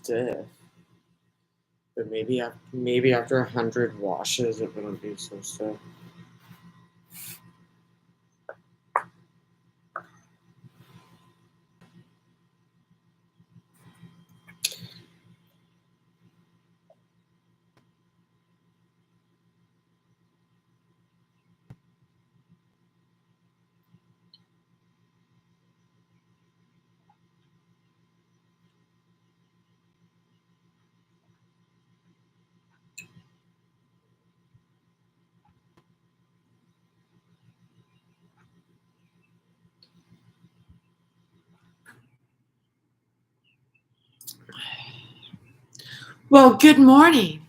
stiff. But maybe after 100 washes, it wouldn't be so stiff. Well, good morning.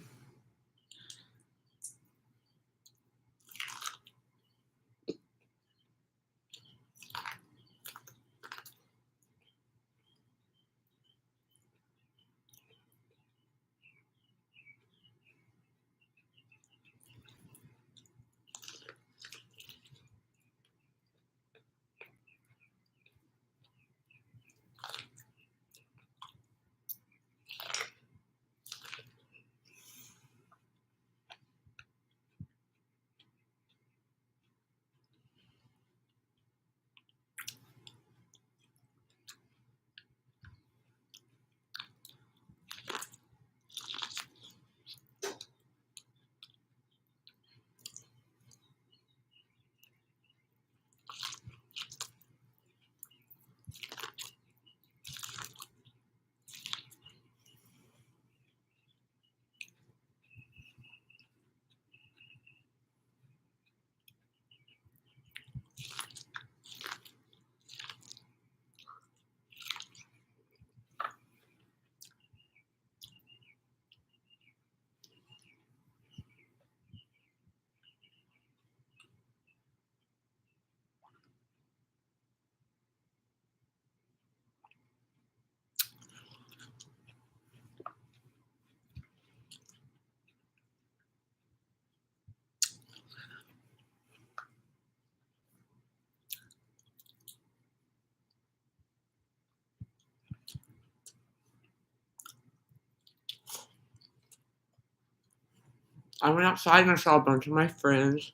I went outside and I saw a bunch of my friends.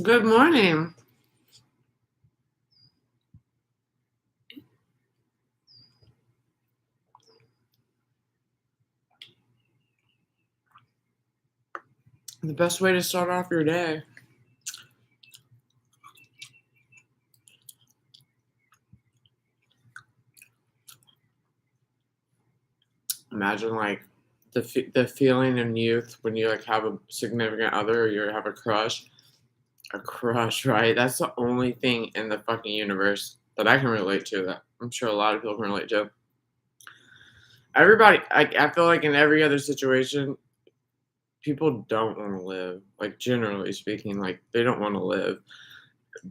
Good morning. The best way to start off your day. Imagine like the feeling in youth when you like have a significant other or you have a crush. A crush, right? That's the only thing in the fucking universe that I can relate to, that I'm sure a lot of people can relate to. Everybody, I feel like in every other situation, people don't want to live. Like, generally speaking, like, they don't want to live.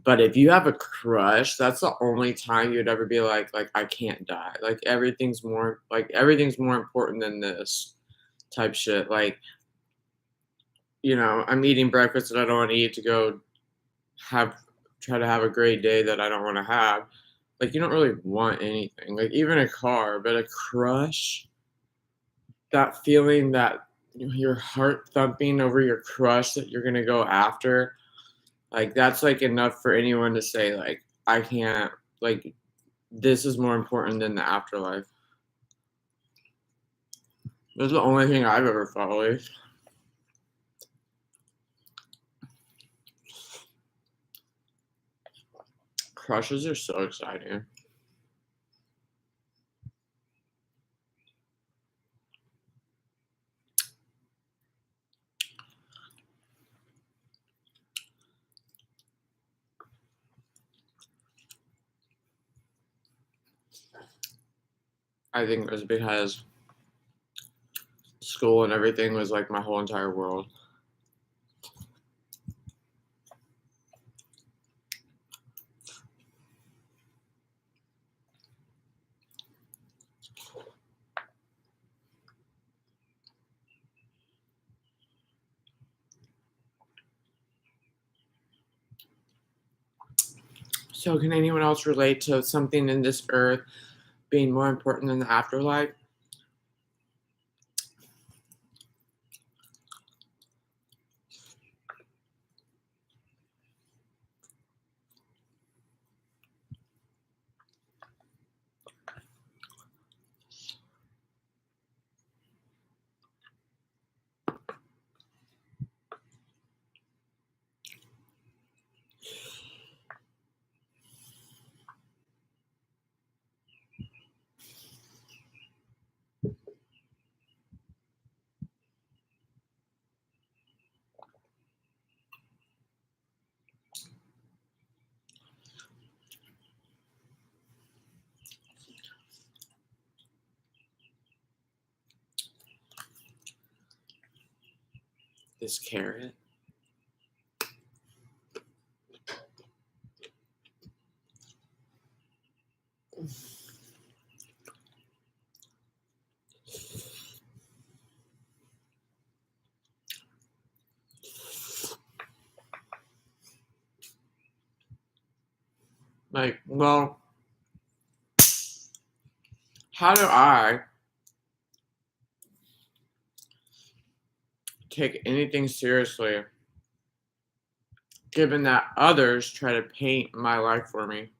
But if you have a crush, that's the only time you'd ever be like, I can't die. Like, everything's more important than this type shit. Like, I'm eating breakfast that I don't want to eat to go try to have a great day that I don't want to have. Like, you don't really want anything, like even a car, but a crush, that feeling that your heart thumping over your crush that you're gonna go after, like that's like enough for anyone to say like I can't, like this is more important than the afterlife. That's the only thing I've ever felt like. Crushes are so exciting. I think it was because school and everything was like my whole entire world. So, can anyone else relate to something in this earth being more important than the afterlife? This carrot? Like, well, how do I take anything seriously given that others try to paint my life for me?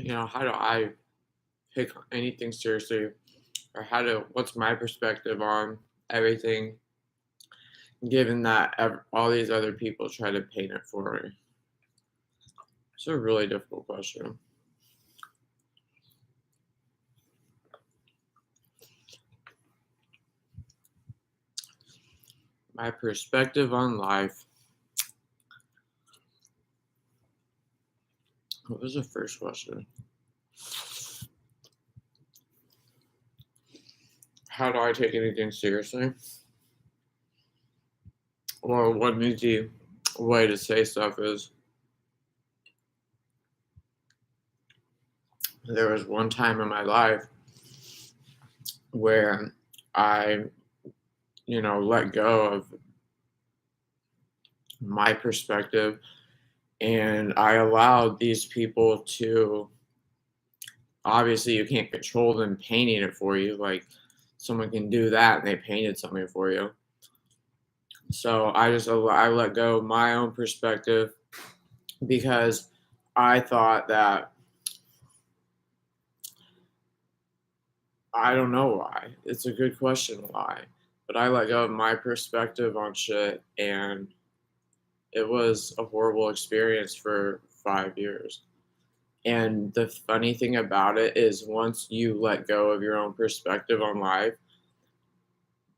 How do I take anything seriously, or what's my perspective on everything given that all these other people try to paint it for me? It's a really difficult question. My perspective on life. What was the first question? How do I take anything seriously? Or what an easy way to say stuff is, there was one time in my life where I, let go of my perspective and I allowed these people to, obviously, you can't control them painting it for you. Like, someone can do that and they painted something for you. So I let go of my own perspective because I thought that, I don't know why. It's a good question why. But I let go of my perspective on shit, and it was a horrible experience for 5 years. And the funny thing about it is, once you let go of your own perspective on life,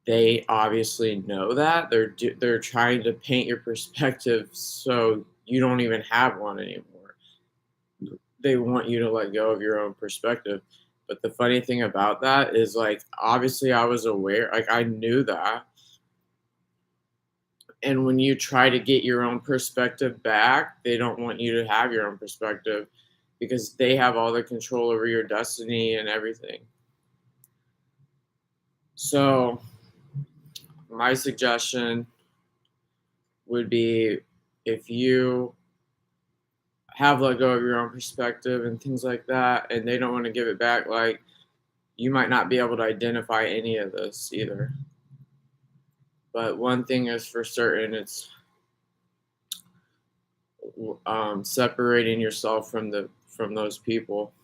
they obviously know that they're trying to paint your perspective so you don't even have one anymore. They want you to let go of your own perspective. But the funny thing about that is, like, obviously I was aware, like, I knew that. And when you try to get your own perspective back, they don't want you to have your own perspective because they have all the control over your destiny and everything. So, my suggestion would be, if you have let go of your own perspective and things like that, and they don't want to give it back, like, you might not be able to identify any of this either. But one thing is for certain, it's separating yourself from those people.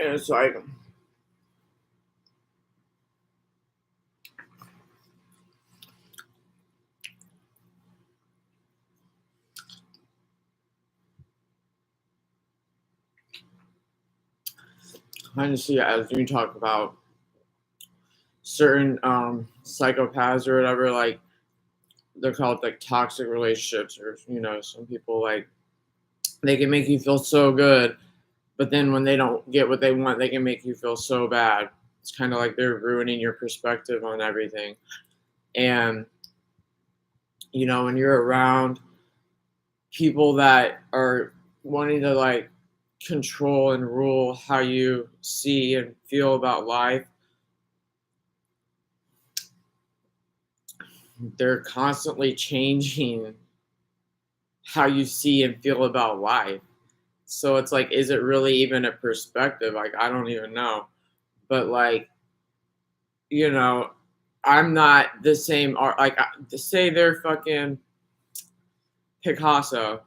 And it's like, kind of see as you talk about certain psychopaths or whatever, like they're called like toxic relationships, or some people like they can make you feel so good, but then when they don't get what they want, they can make you feel so bad. It's kind of like they're ruining your perspective on everything. And when you're around people that are wanting to like control and rule how you see and feel about life, they're constantly changing how you see and feel about life. So it's like, is it really even a perspective? Like, I don't even know. But like, you know, I'm not the same art. Like, to say they're fucking Picasso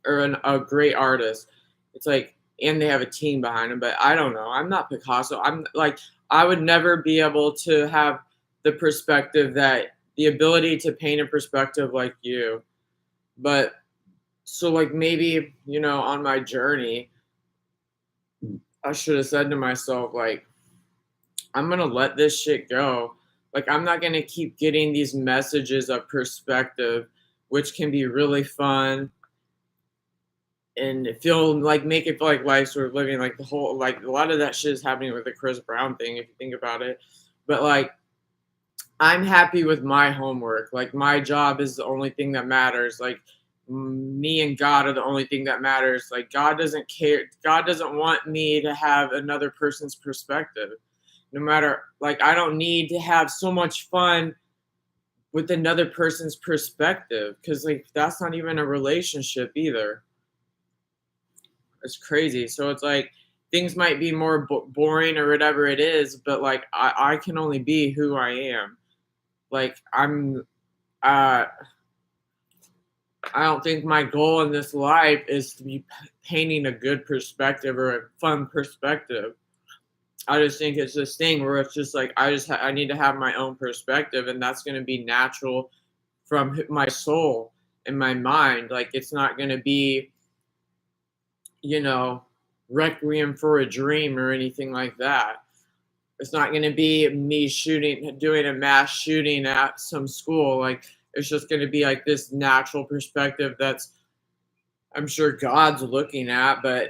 or a great artist, it's like, and they have a team behind them. But I don't know. I'm not Picasso. I'm like, I would never be able to have the perspective that the ability to paint a perspective like you. But so like maybe on my journey, I should have said to myself like, I'm gonna let this shit go. Like I'm not gonna keep getting these messages of perspective, which can be really fun and feel like make it feel like life's worth living. Like the whole like a lot of that shit is happening with the Chris Brown thing, if you think about it. But like I'm happy with my homework. Like my job is the only thing that matters. Like me and God are the only thing that matters. Like God doesn't care. God doesn't want me to have another person's perspective. No matter like I don't need to have so much fun with another person's perspective because like that's not even a relationship either. It's crazy. So it's like things might be more boring or whatever it is, but like I can only be who I am. Like uh I don't think my goal in this life is to be painting a good perspective or a fun perspective. I just think it's this thing where it's just like I need to have my own perspective, and that's going to be natural from my soul and my mind. Like it's not going to be, you know, Requiem for a Dream or anything like that. It's not going to be me doing a mass shooting at some school. Like it's just going to be like this natural perspective that's I'm sure God's looking at, but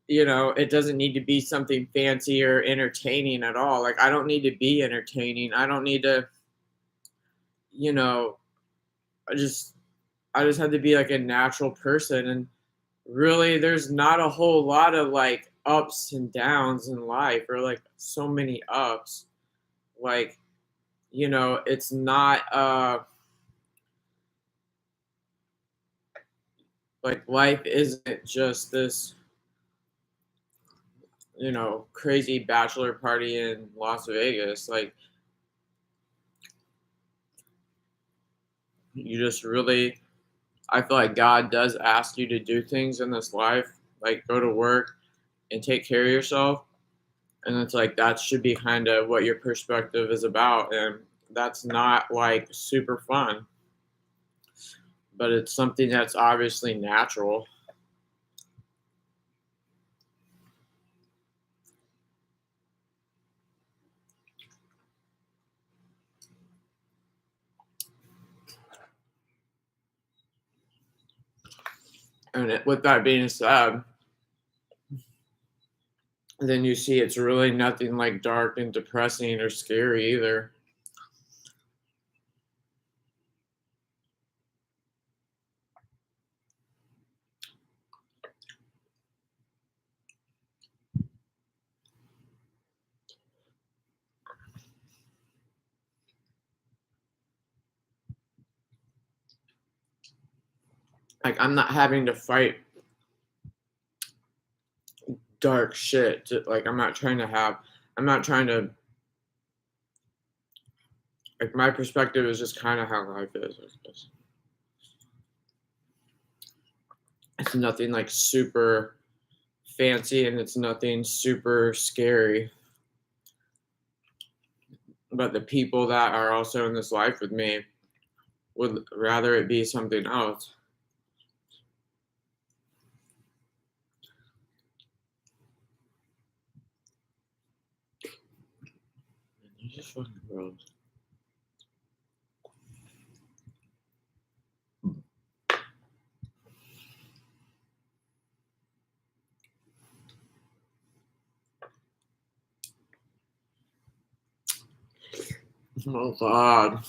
it doesn't need to be something fancy or entertaining at all. Like I don't need to be entertaining. I don't need to, you know, I just I just have to be like a natural person and really there's not a whole lot of like ups and downs in life or like so many ups. Like, it's not like life isn't just this crazy bachelor party in Las Vegas. Like you just really, I feel like God does ask you to do things in this life, like go to work and take care of yourself. And it's like that should be kind of what your perspective is about. And that's not like super fun, but it's something that's obviously natural. And with that being said, then you see it's really nothing like dark and depressing or scary either. Like I'm not having to fight dark shit. Like I'm not trying to like my perspective is just kind of how life is. I guess. It's nothing like super fancy and it's nothing super scary. But the people that are also in this life with me would rather it be something else. You just fucking gross. Oh God.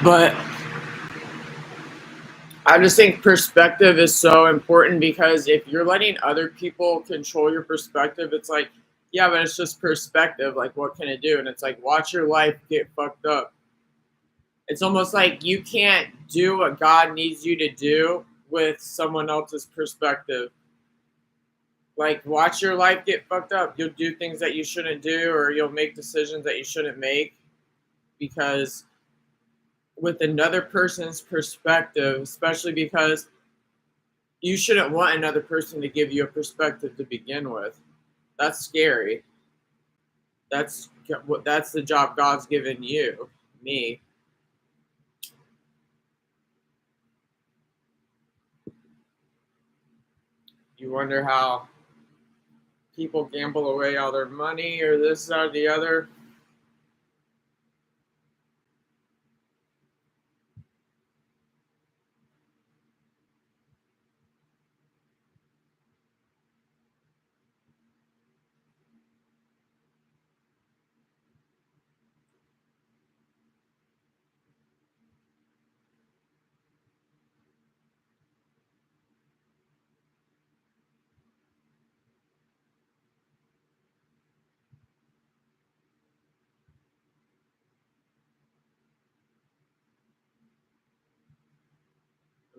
But I just think perspective is so important because if you're letting other people control your perspective, it's like, yeah, but it's just perspective. Like, what can it do? And it's like, watch your life get fucked up. It's almost like you can't do what God needs you to do with someone else's perspective. Like, watch your life get fucked up. You'll do things that you shouldn't do, or you'll make decisions that you shouldn't make because with another person's perspective, especially because you shouldn't want another person to give you a perspective to begin with. That's scary. That's the job God's given you, me. You wonder how people gamble away all their money or this or the other.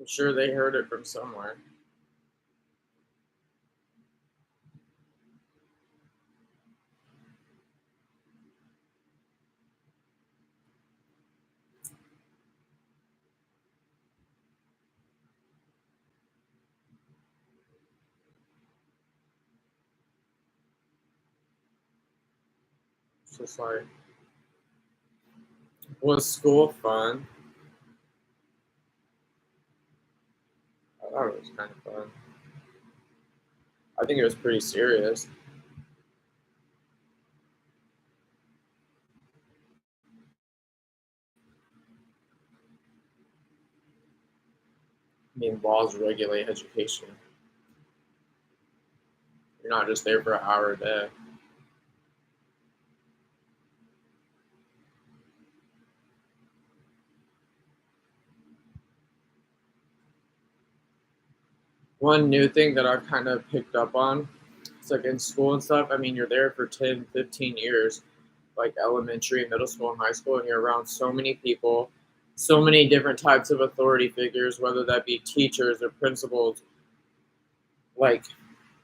I'm sure they heard it from somewhere. It's just like, was school fun? I thought it was kind of fun. I think it was pretty serious. I mean, laws regulate education. You're not just there for an hour a day. One new thing that I've kind of picked up on, it's like in school and stuff. I mean, you're there for 10, 15 years, like elementary, middle school, and high school, and you're around so many people, so many different types of authority figures, whether that be teachers or principals, like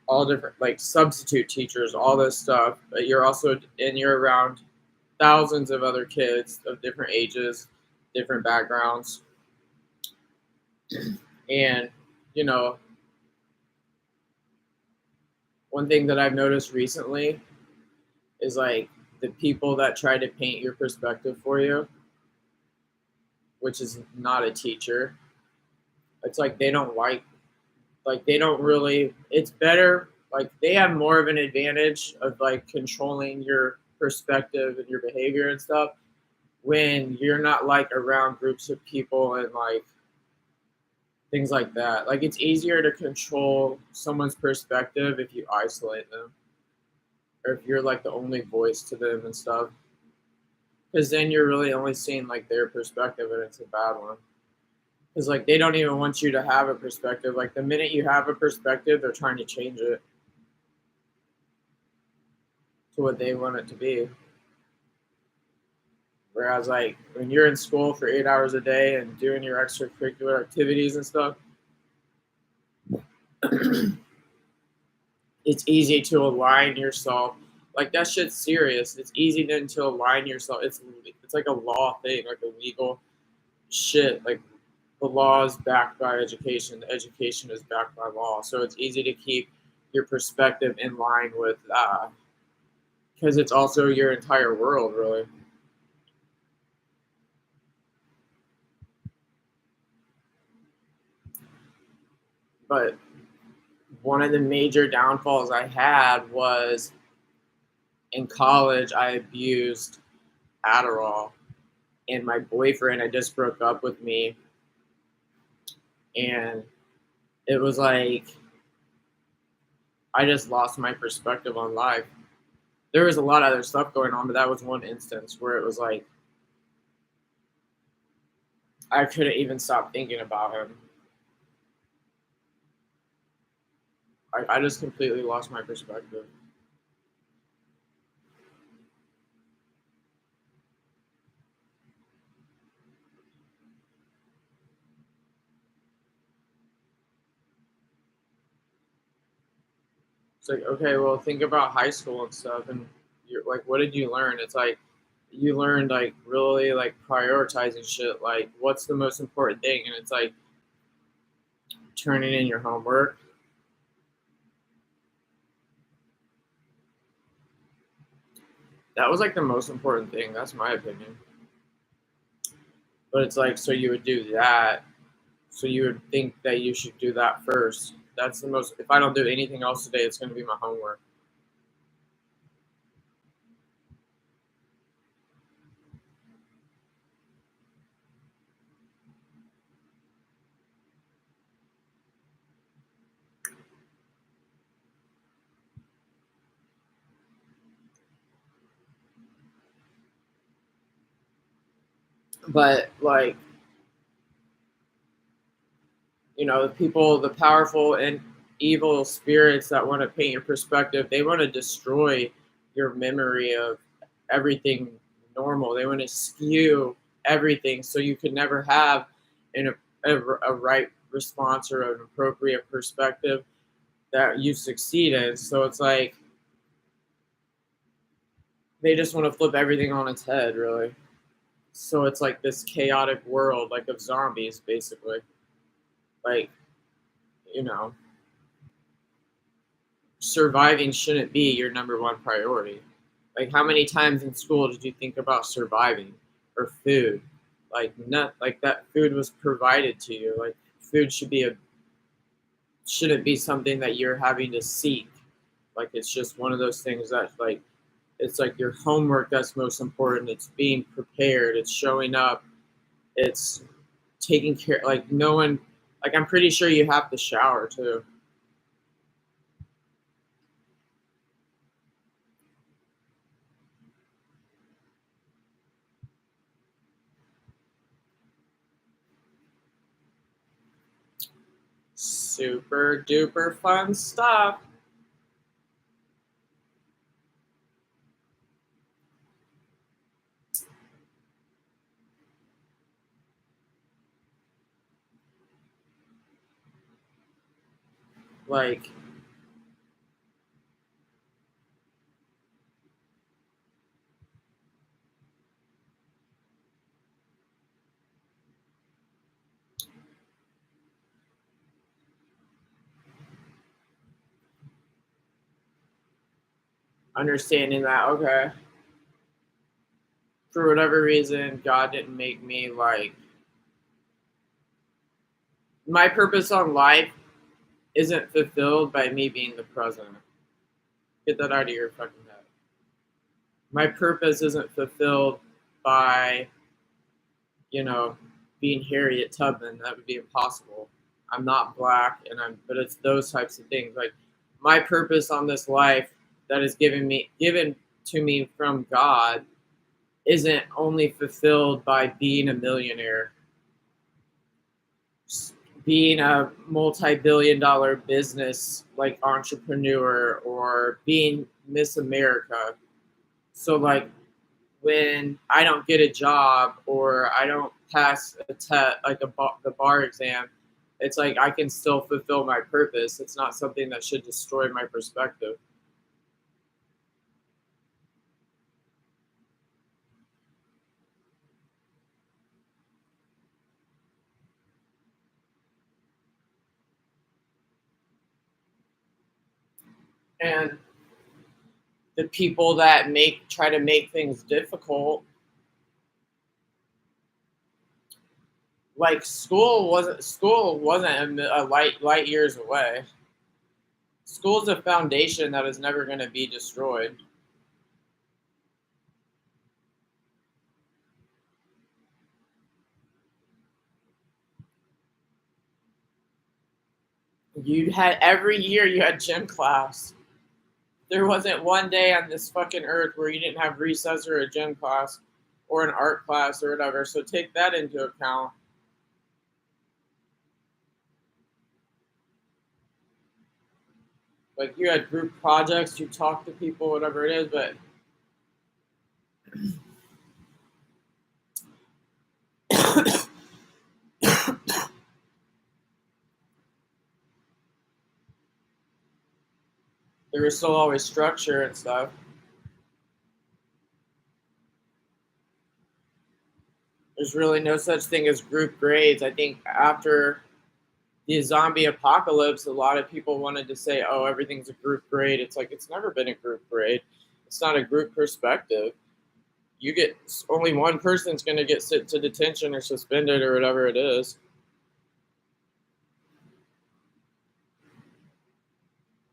all different, like substitute teachers, all this stuff. But you're also, and you're around thousands of other kids of different ages, different backgrounds, and you know, one thing that I've noticed recently is like the people that try to paint your perspective for you, which is not a teacher. It's like they don't like they don't really. It's better like they have more of an advantage of like controlling your perspective and your behavior and stuff when you're not like around groups of people and like things like that. Like it's easier to control someone's perspective if you isolate them or if you're like the only voice to them and stuff. Because then you're really only seeing like their perspective and it's a bad one. Because like they don't even want you to have a perspective. Like the minute you have a perspective, they're trying to change it to what they want it to be. Whereas like when you're in school for 8 hours a day and doing your extracurricular activities and stuff, it's easy to align yourself. Like that shit's serious. It's easy then to align yourself. It's like a law thing, like a legal shit. Like the law is backed by education. The education is backed by law. So it's easy to keep your perspective in line with that because it's also your entire world, really. But one of the major downfalls I had was in college, I abused Adderall, and my boyfriend had just broke up with me, and it was like I just lost my perspective on life. There was a lot of other stuff going on, but that was one instance where it was like I couldn't even stop thinking about him. I just completely lost my perspective. It's like, okay, well, think about high school and stuff, and you're like, what did you learn? It's like you learned like really like prioritizing shit. Like, what's the most important thing? And it's like turning in your homework. That was like the most important thing. That's my opinion. But it's like, so you would do that. So you would think that you should do that first. That's the most. If I don't do anything else today, it's going to be my homework. But like, the people, the powerful and evil spirits that want to paint your perspective, they want to destroy your memory of everything normal. They want to skew everything so you can never have an, a right response or an appropriate perspective that you succeed in. So it's like they just want to flip everything on its head, really. So it's like this chaotic world, like of zombies, basically. Like, you know, surviving shouldn't be your number one priority. Like, how many times in school did you think about surviving or food? Like, not like that food was provided to you. Like, food shouldn't be something that you're having to seek. Like, it's just one of those things that like it's like your homework that's most important. It's being prepared. It's showing up. It's taking care. Like no one. Like I'm pretty sure you have to shower too. Super duper fun stuff. Like understanding that okay, for whatever reason, God didn't make me like my purpose on life isn't fulfilled by me being the president. Get that out of your fucking head. My purpose isn't fulfilled by, you know, being Harriet Tubman. That would be impossible. I'm not black, but it's those types of things. Like my purpose on this life that is given to me from God isn't only fulfilled by being a millionaire, being a multi-billion-dollar business like entrepreneur or being Miss America. So like when I don't get a job or I don't pass a test like the bar exam, it's like I can still fulfill my purpose. It's not something that should destroy my perspective. And the people that make try to make things difficult, like school wasn't a light years away. School's a foundation that is never going to be destroyed. You had every year you had gym class. There wasn't one day on this fucking earth where you didn't have recess or a gym class or an art class or whatever. So take that into account. Like you had group projects, you talk to people, whatever it is, but there was still always structure and stuff. There's really no such thing as group grades. I think after the zombie apocalypse, a lot of people wanted to say, oh, everything's a group grade. It's like, it's never been a group grade. It's not a group perspective. You get only one person's going to get sent to detention or suspended or whatever it is.